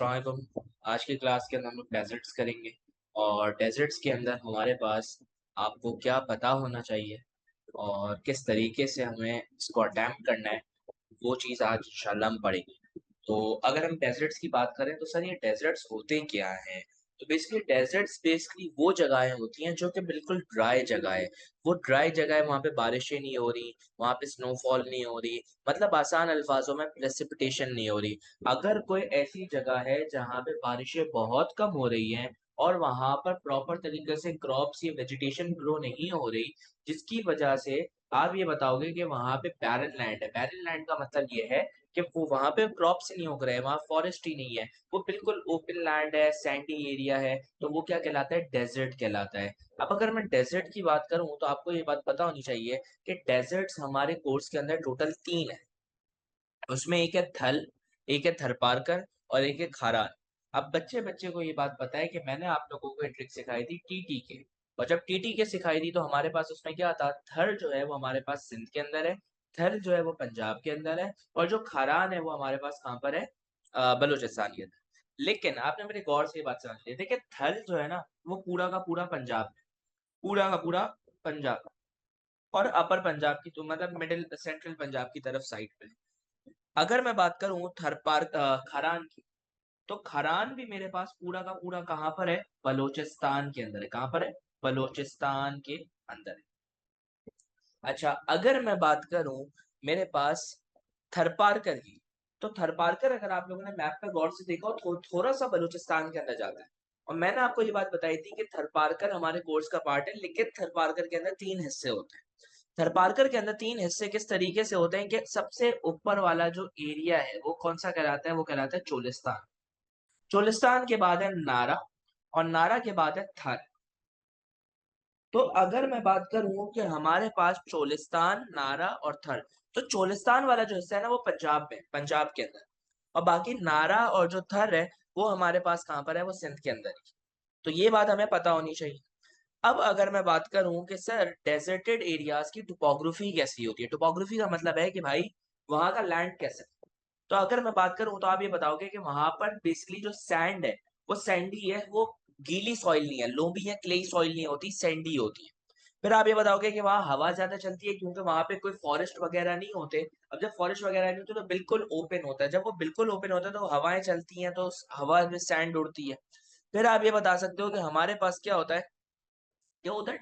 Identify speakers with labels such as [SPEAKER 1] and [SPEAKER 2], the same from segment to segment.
[SPEAKER 1] अस्सलाम वालेकुम। आज की क्लास के अंदर हम लोग डेजर्ट्स करेंगे और डेजर्ट्स के अंदर हमारे पास आपको क्या पता होना चाहिए और किस तरीके से हमें इसको अटेम्प्ट करना है, वो चीज़ आज इंशाल्लाह हम पढ़ेंगे। तो अगर हम डेज़र्ट्स की बात करें तो सर ये डेज़र्ट्स होते क्या हैं? तो बेसिकली डेज़र्ट्स बेसिकली वो जगहें होती हैं जो कि बिल्कुल ड्राई जगह है। वो ड्राई जगह है, वहाँ पे बारिशें नहीं हो रही, वहाँ पे स्नोफॉल नहीं हो रही, मतलब आसान अल्फाजों में प्रेसिपिटेशन नहीं हो रही। अगर कोई ऐसी जगह है जहाँ पे बारिशें बहुत कम हो रही हैं और वहाँ पर प्रॉपर तरीके से क्रॉप्स या वेजिटेशन ग्रो नहीं हो रही, जिसकी वजह से आप ये बताओगे कि वहाँ पे बैरन लैंड है। बैरन लैंड का मतलब ये है कि वो वहाँ पे क्रॉप्स नहीं उग रहे हैं, वहाँ फॉरेस्ट ही नहीं है, वो बिल्कुल ओपन लैंड है, सैंडी एरिया है, तो वो क्या कहलाता है? डेज़र्ट कहलाता है। अब अगर मैं डेज़र्ट की बात करूँ, तो आपको ये बात पता होनी चाहिए कि डेज़र्ट्स हमारे कोर्स के अंदर टोटल 3 हैं। उसमें एक है थल, एक है थरपारकर और एक है खारान। अब बच्चे-बच्चे को ये बात पता है कि मैंने आप लोगों को ये ट्रिक सिखाई थी टीटी के, और जब टीटी के सिखाई थी तो हमारे पास उसमें क्या था, थर जो है वो हमारे पास सिंध के अंदर है, थल जो है वो पंजाब के अंदर है और जो खारान है वो हमारे पास कहाँ पर है? बलूचिस्तान के अंदर। लेकिन आपने मेरी गौर से ये बात समझ ली, देखिए थल जो है ना, वो पूरा का पूरा पंजाब में, पूरा का पूरा पंजाब और अपर पंजाब की तो मतलब मिडल सेंट्रल पंजाब की तरफ साइड पे। अगर मैं बात करूँ खरान की, तो खरान भी मेरे पास पूरा का पूरा कहाँ पर है? बलोचिस्तान के अंदर है। कहाँ पर है? बलोचिस्तान के अंदर है। अच्छा, अगर मैं बात करूँ मेरे पास थरपारकर की, तो थरपारकर अगर आप लोगों ने मैप पे गौर से देखा हो थोड़ा-सा बलूचिस्तान के अंदर जाता है। और मैंने आपको ये बात बताई थी कि थरपारकर हमारे कोर्स का पार्ट है, लेकिन थरपारकर के अंदर 3 हिस्से होते हैं। थरपारकर के अंदर 3 हिस्से किस तरीके से होते हैं कि सबसे ऊपर वाला जो एरिया है, वो कौन-सा कहलाता है? वो कहलाता है चोलिस्तान। चोलिस्तान के बाद है नारा और नारा के बाद है थर। तो अगर मैं बात करूँ कि हमारे पास चोलिस्तान, नारा और थर, तो चोलिस्तान वाला जो हिस्सा है ना वो पंजाब में, पंजाब के अंदर और बाकी नारा और जो थर है, वो हमारे पास कहाँ पर है? वो सिंध के अंदर ही। तो ये बात हमें पता होनी चाहिए। अब अगर मैं बात करूँ कि सर डेज़र्टेड एरियाज़ की टोपोग्राफी कैसी होती है? टोपोग्राफी का मतलब है कि भाई वहाँ का लैंड कैसा है? तो अगर मैं बात करूँ तो आप ये बताओगे कि वहाँ पर बेसिकली जो सैंड है, वो सैंडी है, वो गीली सॉइल नहीं है, लोमी या क्लेई सॉइल नहीं होती, सैंडी होती है। फिर आप ये बताओगे कि वहाँ हवा ज़्यादा चलती है क्योंकि वहाँ पे कोई फॉरेस्ट वगैरह नहीं होते। अब जब फॉरेस्ट वगैरह नहीं होते तो बिल्कुल ओपन होता है। जब वो बिल्कुल ओपन होता है तो हवाएँ चलती हैं तो उस हवा में सैंड उड़ती है। फिर आप ये बता सकते हो कि हमारे पास क्या होता है कि उधर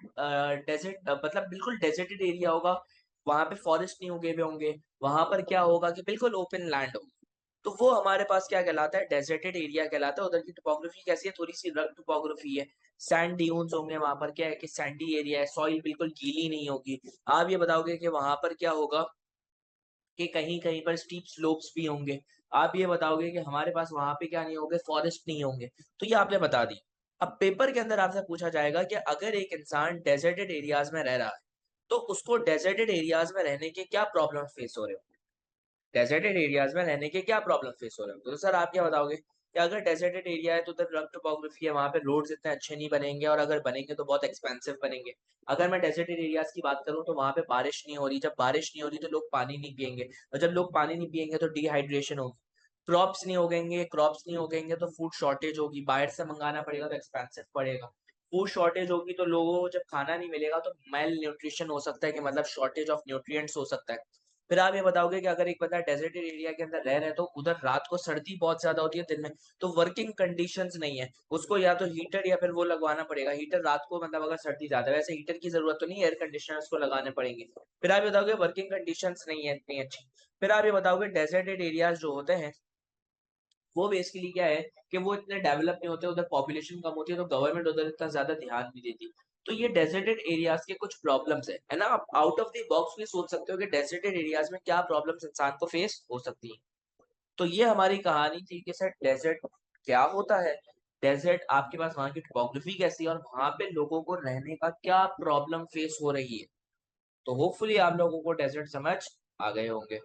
[SPEAKER 1] डेज़र्ट मतलब बिल्कुल डेज़र्टेड एरिया होगा, वहाँ पे फॉरेस्ट नहीं उगे हुए होंगे, वहाँ पर क्या होगा कि बिल्कुल ओपन लैंड होगी। तो वो हमारे पास क्या कहलाता है? डेज़र्टेड एरिया कहलाता है। उधर की टोपोग्राफी कैसी है? थोड़ी-सी रफ टोपोग्राफी है। सैंड ड्यून्स होंगे वहाँ पर, क्या है कि सैंडी एरिया है, सॉइल बिल्कुल गीली नहीं होगी। आप ये बताओगे कि वहाँ पर क्या होगा कि कहीं-कहीं पर स्टीप स्लोप्स भी होंगे। आप ये बताओगे कि हमारे पास वहाँ पे क्या नहीं होंगे? फॉरेस्ट नहीं होंगे। तो ये आपने बता दी। अब पेपर के अंदर आपसे पूछा जाएगा कि अगर एक इंसान डेज़र्टेड एरियाज़ में रह रहा है, तो उसको डेज़र्टेड एरियाज़ में रहने के क्या प्रॉब्लम फेस हो रहे होंगे? डेज़र्टेड एरियाज़ में रहने के क्या प्रॉब्लम फेस हो रहे होंगे? तो सर आप क्या बताओगे? कि अगर डेज़र्टेड एरिया है तो उधर रफ टोपोग्राफी है, वहाँ पे रोड्स इतने अच्छे नहीं बनेंगे और अगर बनेंगे तो बहुत एक्सपेंसिव बनेंगे। अगर मैं डेज़र्टेड एरियाज़ की बात करूँ तो वहाँ पे बारिश नहीं हो रही, जब बारिश नहीं हो रही तो लोग पानी नहीं पिएँगे और जब लोग पानी नहीं पिएँगे तो डिहाइड्रेशन होगी। क्रॉप्स नहीं उगेंगे तो फूड शॉर्टेज होगी, बाहर से मँगाना पड़ेगा तो एक्सपेंसिव पड़ेगा। फूड शॉर्टेज होगी तो लोगों को जब खाना नहीं मिलेगा तो मेल न्यूट्रिशन हो सकता है कि मतलब शॉर्टेज ऑफ न्यूट्रिएंट्स हो सकता है। फिर आप ये बताओगे कि अगर एक बंदा डेज़र्टेड एरिया के अंदर रह रहा है, तो उधर रात को सर्दी बहुत ज़्यादा होती है दिन में, तो वर्किंग कंडीशंस नहीं है। उसको या तो हीटर या फिर वो लगवाना पड़ेगा। हीटर रात को मतलब अगर सर्दी ज़्यादा है, वैसे हीटर की ज़रूरत तो नहीं है, एयर कंडीशनर्स को लगाने पड़ेंगे। फिर आप ये बताओगे वर्किंग कंडीशंस नहीं है इतनी अच्छी। फिर आप ये बताओगे डेज़र्टेड एरियाज़ जो होते हैं, वो बेसिकली क्या है कि वो इतने डेवलप नहीं होते, उधर पॉपुलेशन कम होती है, तो गवर्नमेंट उधर इतना ज़्यादा ध्यान नहीं देती। तो ये डेज़र्टेड एरियाज़ के कुछ प्रॉब्लम्स हैं, है ना? आप आउट ऑफ द बॉक्स भी सोच सकते हो कि डेज़र्टेड एरियाज़ में क्या प्रॉब्लम्स इंसान को फेस हो सकती हैं। तो ये हमारी कहानी थी कि सर डेज़र्ट क्या होता है? डेज़र्ट आपके पास वहाँ की टोपोग्राफी कैसी है और वहाँ पे लोगों को रहने का क्या प्रॉब्लम फेस हो रही है? तो होपफुली आप लोगों को डेज़र्ट समझ आ गए होंगे।